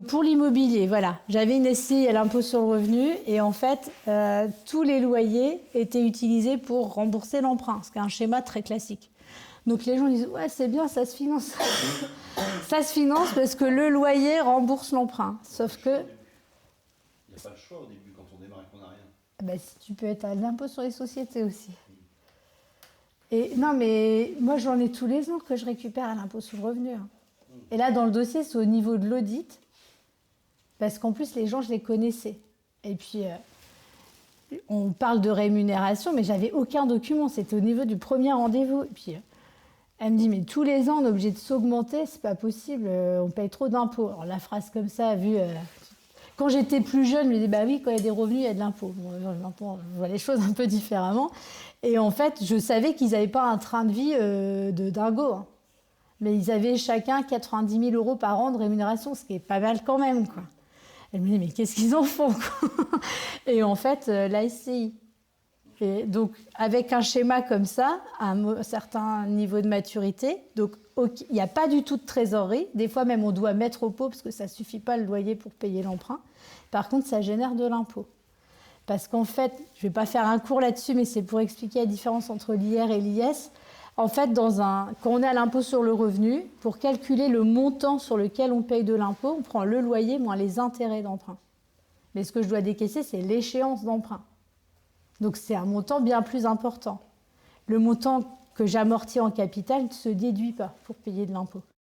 pour l'immobilier, voilà, j'avais une SCI à l'impôt sur le revenu et en fait, tous les loyers étaient utilisés pour rembourser l'emprunt, ce qui est un schéma très classique. Donc les gens disent « ouais, c'est bien, ça se finance ». Ça se finance parce que le loyer rembourse l'emprunt, sauf que… Il n'y a pas le choix au début quand on démarre et qu'on n'a rien. Ben, si tu peux être à l'impôt sur les sociétés aussi. Et non, mais moi, j'en ai tous les ans que je récupère à l'impôt sur le revenu. Hein. Et là, dans le dossier, c'est au niveau de l'audit, parce qu'en plus, les gens, je les connaissais. Et puis, on parle de rémunération, mais j'avais aucun document. C'était au niveau du premier rendez-vous. Et puis, elle me dit, mais tous les ans, on est obligé de s'augmenter, c'est pas possible, on paye trop d'impôts. Alors, la phrase comme ça, vue… Quand j'étais plus jeune, je me disais, bah oui, quand il y a des revenus, il y a de l'impôt. Bon, maintenant, je vois les choses un peu différemment. Et en fait, je savais qu'ils n'avaient pas un train de vie de dingo. Hein. Mais ils avaient chacun 90 000 € par an de rémunération, ce qui est pas mal quand même, quoi. Elle me dit, mais qu'est-ce qu'ils en font, quoi. Et en fait, la SCI. Et donc, avec un schéma comme ça, à un certain niveau de maturité, donc il n'y a pas du tout de trésorerie. Des fois, même, on doit mettre au pot parce que ça ne suffit pas le loyer pour payer l'emprunt. Par contre, ça génère de l'impôt. Parce qu'en fait, je ne vais pas faire un cours là-dessus, mais c'est pour expliquer la différence entre l'IR et l'IS. En fait, quand on est à l'impôt sur le revenu, pour calculer le montant sur lequel on paye de l'impôt, on prend le loyer moins les intérêts d'emprunt. Mais ce que je dois décaisser, c'est l'échéance d'emprunt. Donc c'est un montant bien plus important. Le montant que j'amortis en capital ne se déduit pas pour payer de l'impôt.